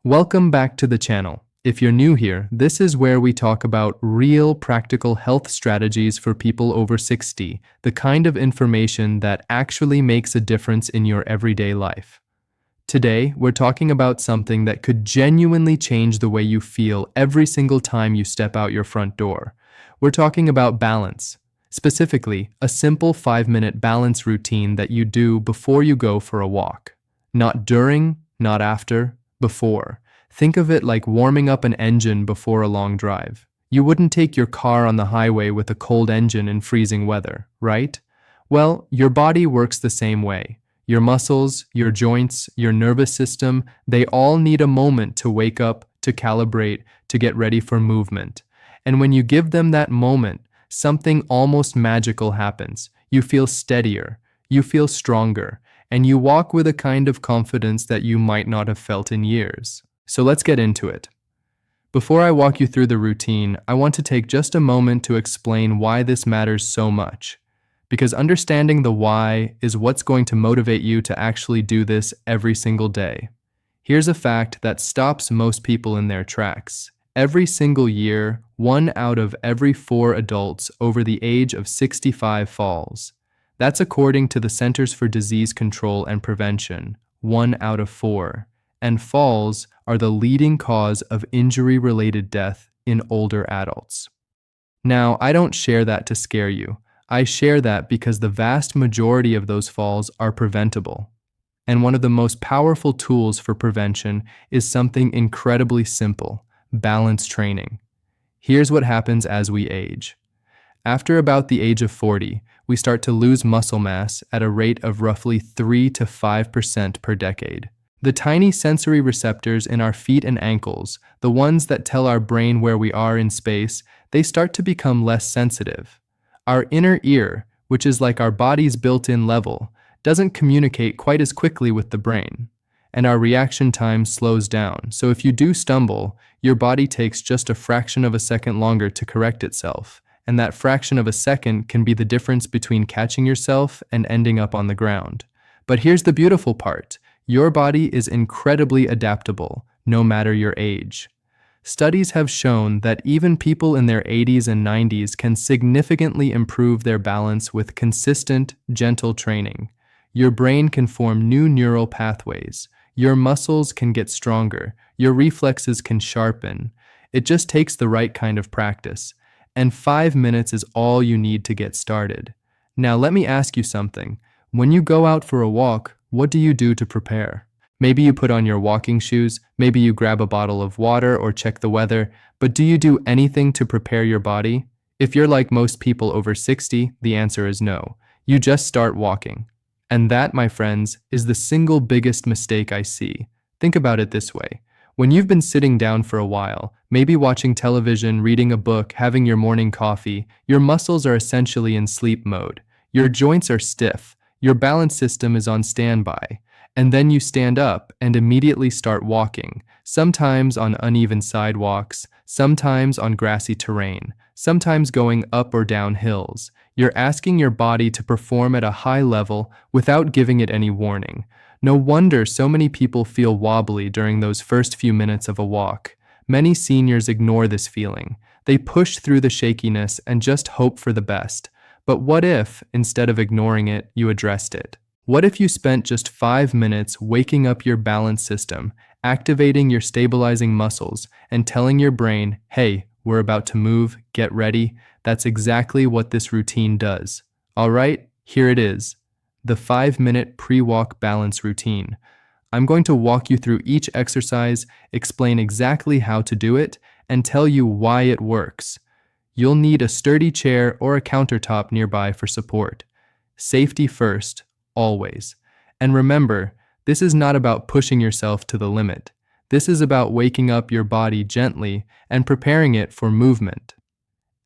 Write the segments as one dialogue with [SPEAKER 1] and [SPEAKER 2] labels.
[SPEAKER 1] Welcome back to the channel. If you're new here, this is where we talk about real practical health strategies for people over 60, the kind of information that actually makes a difference in your everyday life. Today, we're talking about something that could genuinely change the way you feel every single time you step out your front door. We're talking about balance. Specifically, a simple 5-minute balance routine that you do before you go for a walk. Not during, not after, before. Think of it like warming up an engine before a long drive. You wouldn't take your car on the highway with a cold engine in freezing weather, right? Well, your body works the same way. Your muscles, your joints, your nervous system, they all need a moment to wake up, to calibrate, to get ready for movement. And when you give them that moment, something almost magical happens. You feel steadier, you feel stronger, and you walk with a kind of confidence that you might not have felt in years. So let's get into it. Before I walk you through the routine, I want to take just a moment to explain why this matters so much. Because understanding the why is what's going to motivate you to actually do this every single day. Here's a fact that stops most people in their tracks. Every single year, 1 out of every 4 adults over the age of 65 falls. That's according to the Centers for Disease Control and Prevention, 1 out of 4. And falls are the leading cause of injury-related death in older adults. Now, I don't share that to scare you. I share that because the vast majority of those falls are preventable. And one of the most powerful tools for prevention is something incredibly simple: balance training. Here's what happens as we age. After about the age of 40, we start to lose muscle mass at a rate of roughly 3 to 5% per decade. The tiny sensory receptors in our feet and ankles, the ones that tell our brain where we are in space, they start to become less sensitive. Our inner ear, which is like our body's built-in level, doesn't communicate quite as quickly with the brain. And our reaction time slows down. So if you do stumble, your body takes just a fraction of a second longer to correct itself. And that fraction of a second can be the difference between catching yourself and ending up on the ground. But here's the beautiful part. Your body is incredibly adaptable, no matter your age. Studies have shown that even people in their 80s and 90s can significantly improve their balance with consistent, gentle training. Your brain can form new neural pathways. Your muscles can get stronger. Your reflexes can sharpen. It just takes the right kind of practice. And 5 minutes is all you need to get started. Now let me ask you something. When you go out for a walk, what do you do to prepare? Maybe you put on your walking shoes, maybe you grab a bottle of water or check the weather, but do you do anything to prepare your body? If you're like most people over 60, the answer is no. You just start walking. And that, my friends, is the single biggest mistake I see. Think about it this way. When you've been sitting down for a while, maybe watching television, reading a book, having your morning coffee, your muscles are essentially in sleep mode. Your joints are stiff. Your balance system is on standby. And then you stand up and immediately start walking, sometimes on uneven sidewalks, sometimes on grassy terrain, sometimes going up or down hills. You're asking your body to perform at a high level without giving it any warning. No wonder so many people feel wobbly during those first few minutes of a walk. Many seniors ignore this feeling. They push through the shakiness and just hope for the best. But what if, instead of ignoring it, you addressed it? What if you spent just 5 minutes waking up your balance system, activating your stabilizing muscles, and telling your brain, hey, we're about to move, get ready? That's exactly what this routine does. All right, here it is. The 5-minute pre-walk balance routine. I'm going to walk you through each exercise, explain exactly how to do it, and tell you why it works. You'll need a sturdy chair or a countertop nearby for support. Safety first, always. And remember, this is not about pushing yourself to the limit. This is about waking up your body gently and preparing it for movement.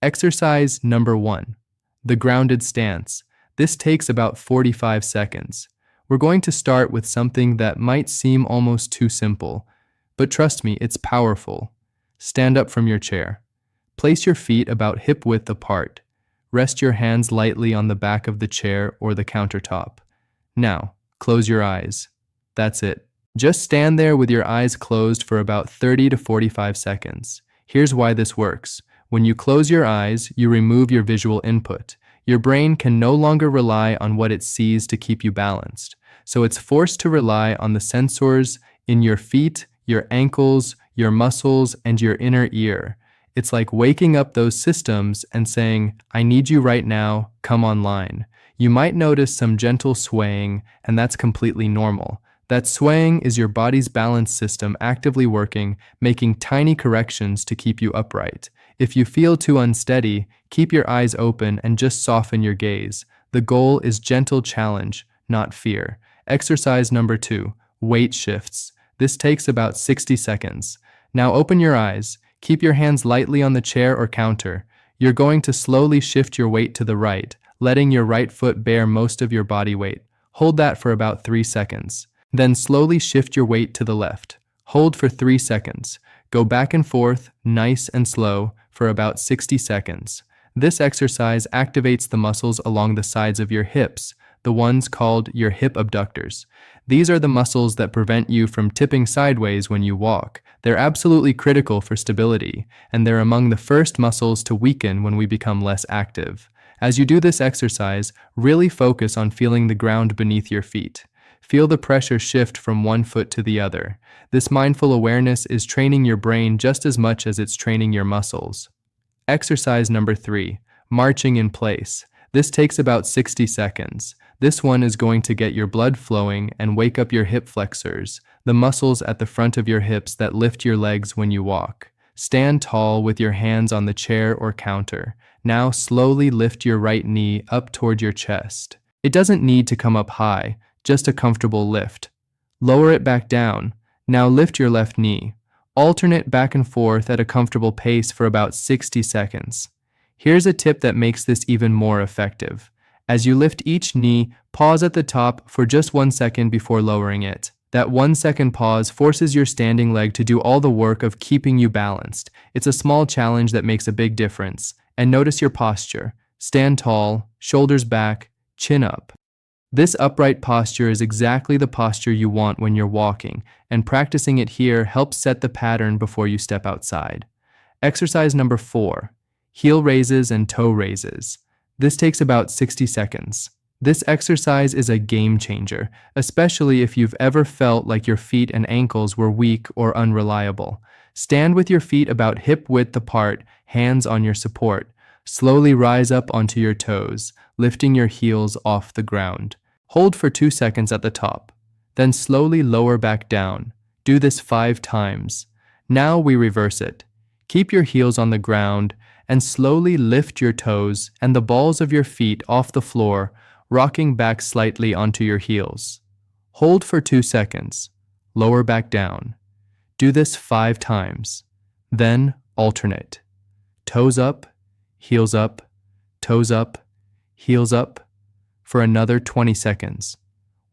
[SPEAKER 1] Exercise number 1, the grounded stance. This takes about 45 seconds. We're going to start with something that might seem almost too simple, but trust me, it's powerful. Stand up from your chair. Place your feet about hip-width apart. Rest your hands lightly on the back of the chair or the countertop. Now, close your eyes. That's it. Just stand there with your eyes closed for about 30 to 45 seconds. Here's why this works. When you close your eyes, you remove your visual input. Your brain can no longer rely on what it sees to keep you balanced. So it's forced to rely on the sensors in your feet, your ankles, your muscles, and your inner ear. It's like waking up those systems and saying, I need you right now, come online. You might notice some gentle swaying, and that's completely normal. That swaying is your body's balance system actively working, making tiny corrections to keep you upright. If you feel too unsteady, keep your eyes open and just soften your gaze. The goal is gentle challenge, not fear. Exercise number 2, weight shifts. This takes about 60 seconds. Now open your eyes. Keep your hands lightly on the chair or counter. You're going to slowly shift your weight to the right, letting your right foot bear most of your body weight. Hold that for about 3 seconds. Then slowly shift your weight to the left. Hold for 3 seconds. Go back and forth, nice and slow, for about 60 seconds. This exercise activates the muscles along the sides of your hips, the ones called your hip abductors. These are the muscles that prevent you from tipping sideways when you walk. They're absolutely critical for stability, and they're among the first muscles to weaken when we become less active. As you do this exercise, really focus on feeling the ground beneath your feet. Feel the pressure shift from one foot to the other. This mindful awareness is training your brain just as much as it's training your muscles. Exercise number 3, marching in place. This takes about 60 seconds. This one is going to get your blood flowing and wake up your hip flexors, the muscles at the front of your hips that lift your legs when you walk. Stand tall with your hands on the chair or counter. Now slowly lift your right knee up toward your chest. It doesn't need to come up high, just a comfortable lift. Lower it back down. Now lift your left knee. Alternate back and forth at a comfortable pace for about 60 seconds. Here's a tip that makes this even more effective. As you lift each knee, pause at the top for just 1 second before lowering it. That 1 second pause forces your standing leg to do all the work of keeping you balanced. It's a small challenge that makes a big difference. And notice your posture. Stand tall, shoulders back, chin up. This upright posture is exactly the posture you want when you're walking, and practicing it here helps set the pattern before you step outside. Exercise number 4, heel raises and toe raises. This takes about 60 seconds. This exercise is a game changer, especially if you've ever felt like your feet and ankles were weak or unreliable. Stand with your feet about hip width apart, hands on your support. Slowly rise up onto your toes, lifting your heels off the ground. Hold for 2 seconds at the top, then slowly lower back down. Do this 5 times. Now we reverse it. Keep your heels on the ground and slowly lift your toes and the balls of your feet off the floor, rocking back slightly onto your heels. Hold for 2 seconds. Lower back down. Do this 5 times. Then alternate. Toes up, heels up, toes up, heels up, for another 20 seconds.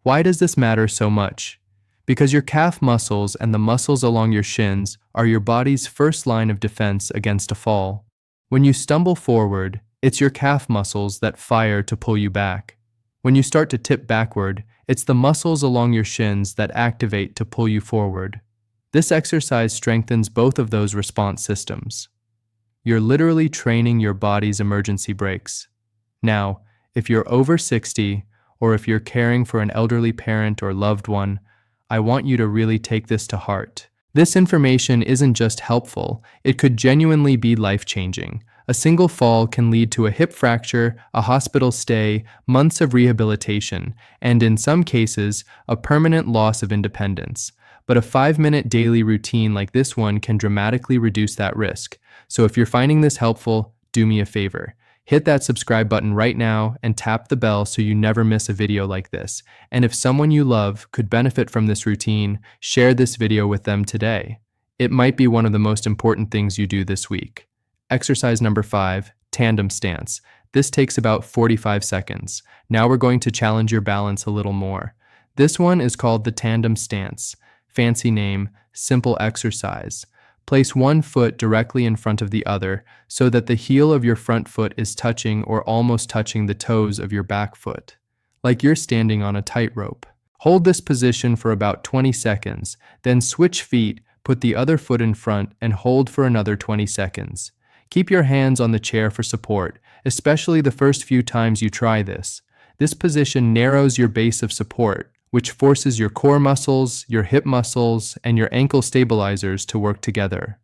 [SPEAKER 1] Why does this matter so much? Because your calf muscles and the muscles along your shins are your body's first line of defense against a fall. When you stumble forward, it's your calf muscles that fire to pull you back. When you start to tip backward, it's the muscles along your shins that activate to pull you forward. This exercise strengthens both of those response systems. You're literally training your body's emergency brakes. Now, if you're over 60, or if you're caring for an elderly parent or loved one, I want you to really take this to heart. This information isn't just helpful, it could genuinely be life-changing. A single fall can lead to a hip fracture, a hospital stay, months of rehabilitation, and in some cases, a permanent loss of independence. But a 5-minute daily routine like this one can dramatically reduce that risk. So if you're finding this helpful, do me a favor. Hit that subscribe button right now and tap the bell so you never miss a video like this. And if someone you love could benefit from this routine, share this video with them today. It might be one of the most important things you do this week. Exercise number 5, tandem stance. This takes about 45 seconds. Now we're going to challenge your balance a little more. This one is called the tandem stance. Fancy name, simple exercise. Place one foot directly in front of the other so that the heel of your front foot is touching or almost touching the toes of your back foot, like you're standing on a tightrope. Hold this position for about 20 seconds, then switch feet, put the other foot in front, and hold for another 20 seconds. Keep your hands on the chair for support, especially the first few times you try this. This position narrows your base of support, which forces your core muscles, your hip muscles, and your ankle stabilizers to work together.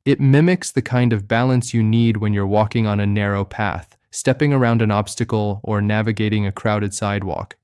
[SPEAKER 1] It mimics the kind of balance you need when you're walking on a narrow path, stepping around an obstacle, or navigating a crowded sidewalk.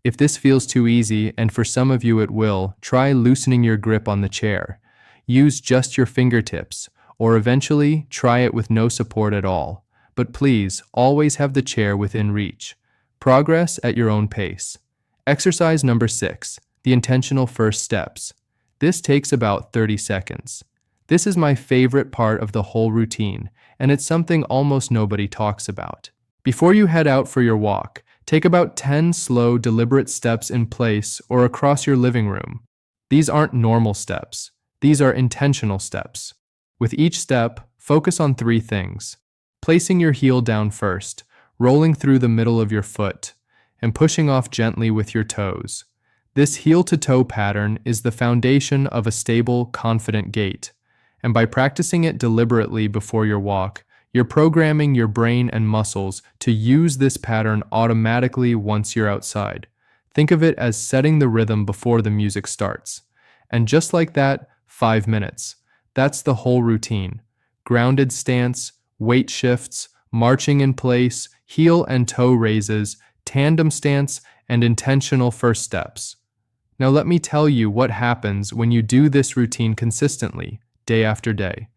[SPEAKER 1] If this feels too easy, and for some of you it will, try loosening your grip on the chair. Use just your fingertips, or eventually try it with no support at all. But please, always have the chair within reach. Progress at your own pace. Exercise number 6, the intentional first steps. This takes about 30 seconds. This is my favorite part of the whole routine, and it's something almost nobody talks about. Before you head out for your walk, take about 10 slow, deliberate steps in place or across your living room. These aren't normal steps. These are intentional steps. With each step, focus on 3 things: placing your heel down first, rolling through the middle of your foot, and pushing off gently with your toes. This heel-to-toe pattern is the foundation of a stable, confident gait. And by practicing it deliberately before your walk, you're programming your brain and muscles to use this pattern automatically once you're outside. Think of it as setting the rhythm before the music starts. And just like that, 5 minutes. That's the whole routine. Grounded stance, weight shifts, marching in place, heel and toe raises, tandem stance, and intentional first steps. Now let me tell you what happens when you do this routine consistently, day after day.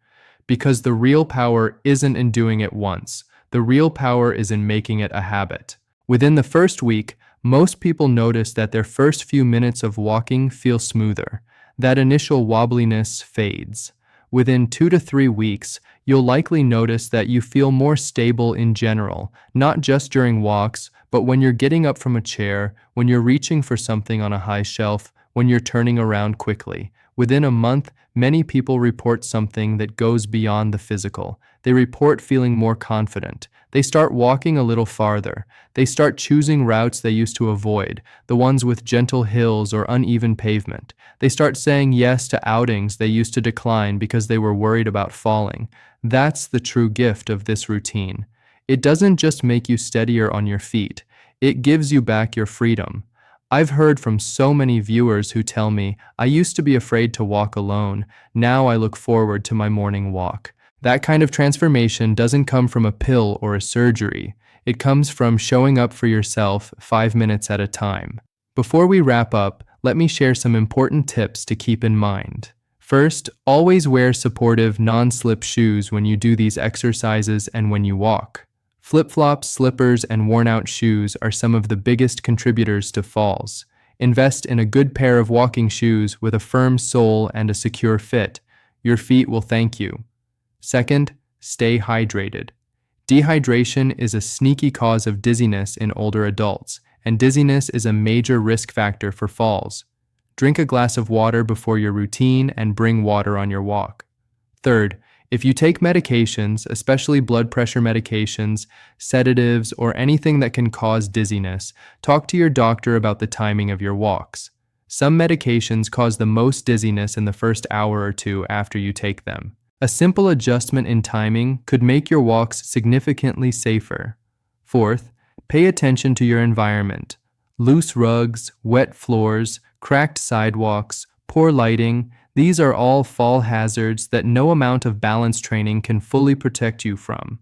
[SPEAKER 1] Because the real power isn't in doing it once. The real power is in making it a habit. Within the first week, most people notice that their first few minutes of walking feel smoother. That initial wobbliness fades. Within 2 to 3 weeks, you'll likely notice that you feel more stable in general, not just during walks, but when you're getting up from a chair, when you're reaching for something on a high shelf, when you're turning around quickly. Within a month, many people report something that goes beyond the physical. They report feeling more confident. They start walking a little farther. They start choosing routes they used to avoid, the ones with gentle hills or uneven pavement. They start saying yes to outings they used to decline because they were worried about falling. That's the true gift of this routine. It doesn't just make you steadier on your feet. It gives you back your freedom. I've heard from so many viewers who tell me, I used to be afraid to walk alone. Now I look forward to my morning walk. That kind of transformation doesn't come from a pill or a surgery. It comes from showing up for yourself 5 minutes at a time. Before we wrap up, let me share some important tips to keep in mind. First, always wear supportive, non-slip shoes when you do these exercises and when you walk. Flip-flops, slippers, and worn-out shoes are some of the biggest contributors to falls. Invest in a good pair of walking shoes with a firm sole and a secure fit. Your feet will thank you. Second, stay hydrated. Dehydration is a sneaky cause of dizziness in older adults, and dizziness is a major risk factor for falls. Drink a glass of water before your routine and bring water on your walk. Third, if you take medications, especially blood pressure medications, sedatives, or anything that can cause dizziness, talk to your doctor about the timing of your walks. Some medications cause the most dizziness in the first hour or 2 after you take them. A simple adjustment in timing could make your walks significantly safer. Fourth, pay attention to your environment. Loose rugs, wet floors, cracked sidewalks, poor lighting, these are all fall hazards that no amount of balance training can fully protect you from.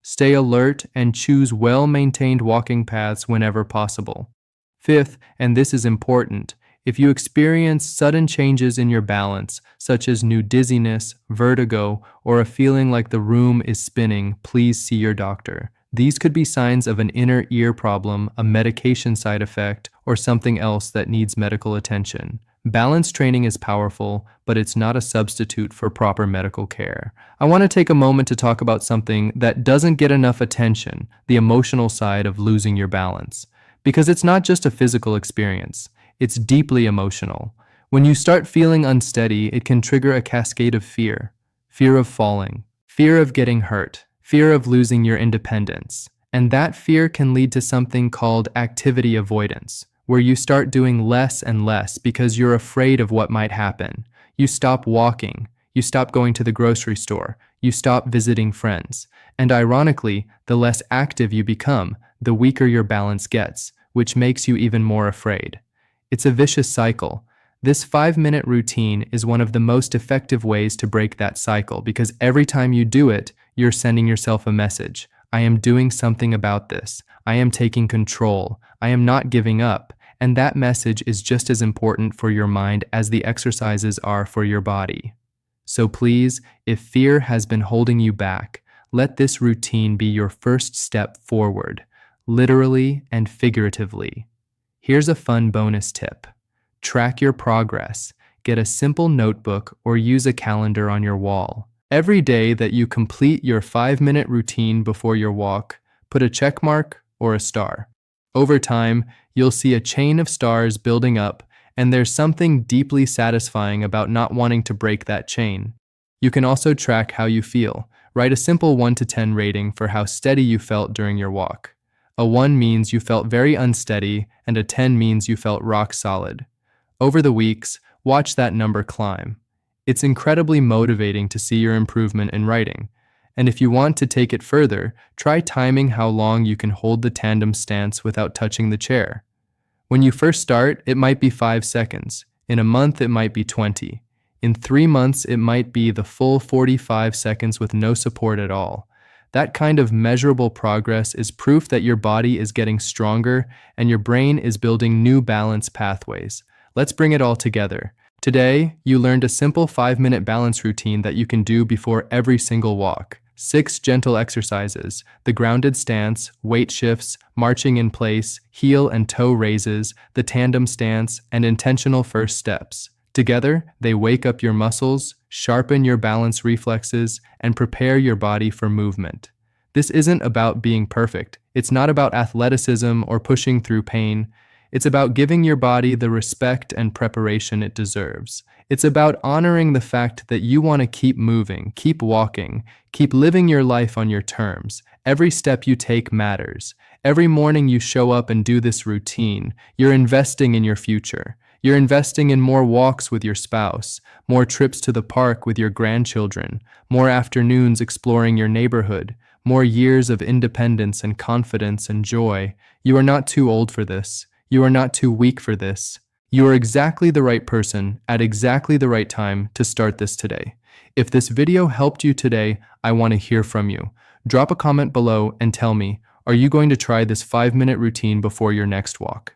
[SPEAKER 1] Stay alert and choose well-maintained walking paths whenever possible. Fifth, and this is important, if you experience sudden changes in your balance, such as new dizziness, vertigo, or a feeling like the room is spinning, please see your doctor. These could be signs of an inner ear problem, a medication side effect, or something else that needs medical attention. Balance training is powerful, but it's not a substitute for proper medical care. I want to take a moment to talk about something that doesn't get enough attention, the emotional side of losing your balance. Because it's not just a physical experience, it's deeply emotional. When you start feeling unsteady, it can trigger a cascade of fear. Fear of falling, fear of getting hurt, fear of losing your independence. And that fear can lead to something called activity avoidance, where you start doing less and less because you're afraid of what might happen. You stop walking, you stop going to the grocery store, you stop visiting friends. And ironically, the less active you become, the weaker your balance gets, which makes you even more afraid. It's a vicious cycle. This 5-minute routine is one of the most effective ways to break that cycle because every time you do it, you're sending yourself a message. I am doing something about this. I am taking control. I am not giving up. And that message is just as important for your mind as the exercises are for your body. So please, if fear has been holding you back, let this routine be your first step forward, literally and figuratively. Here's a fun bonus tip. Track your progress. Get a simple notebook or use a calendar on your wall. Every day that you complete your 5-minute routine before your walk, put a check mark or a star. Over time, you'll see a chain of stars building up, and there's something deeply satisfying about not wanting to break that chain. You can also track how you feel. Write a simple 1 to 10 rating for how steady you felt during your walk. A 1 means you felt very unsteady, and a 10 means you felt rock solid. Over the weeks, watch that number climb. It's incredibly motivating to see your improvement in writing. And if you want to take it further, try timing how long you can hold the tandem stance without touching the chair. When you first start, it might be 5 seconds. In a month, it might be 20. In 3 months, it might be the full 45 seconds with no support at all. That kind of measurable progress is proof that your body is getting stronger and your brain is building new balance pathways. Let's bring it all together. Today, you learned a simple 5-minute balance routine that you can do before every single walk. 6 gentle exercises: the grounded stance, weight shifts, marching in place, heel and toe raises, the tandem stance, and intentional first steps. Together, they wake up your muscles, sharpen your balance reflexes, and prepare your body for movement. This isn't about being perfect. It's not about athleticism or pushing through pain. It's about giving your body the respect and preparation it deserves. It's about honoring the fact that you want to keep moving, keep walking, keep living your life on your terms. Every step you take matters. Every morning you show up and do this routine, you're investing in your future. You're investing in more walks with your spouse, more trips to the park with your grandchildren, more afternoons exploring your neighborhood, more years of independence and confidence and joy. You are not too old for this. You are not too weak for this. You are exactly the right person at exactly the right time to start this today. If this video helped you today, I want to hear from you. Drop a comment below and tell me, are you going to try this 5-minute routine before your next walk?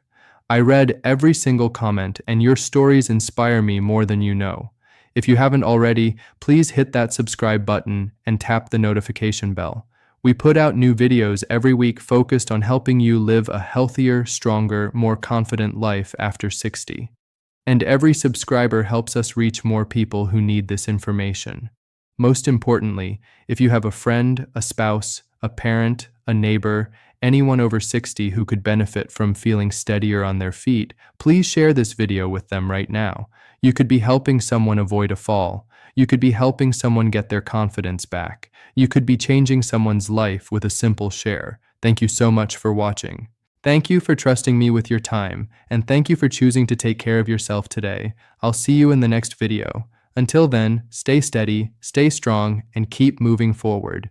[SPEAKER 1] I read every single comment, and your stories inspire me more than you know. If you haven't already, please hit that subscribe button and tap the notification bell. We put out new videos every week focused on helping you live a healthier, stronger, more confident life after 60. And every subscriber helps us reach more people who need this information. Most importantly, if you have a friend, a spouse, a parent, a neighbor, anyone over 60 who could benefit from feeling steadier on their feet, please share this video with them right now. You could be helping someone avoid a fall. You could be helping someone get their confidence back. You could be changing someone's life with a simple share. Thank you so much for watching. Thank you for trusting me with your time, and thank you for choosing to take care of yourself today. I'll see you in the next video. Until then, stay steady, stay strong, and keep moving forward.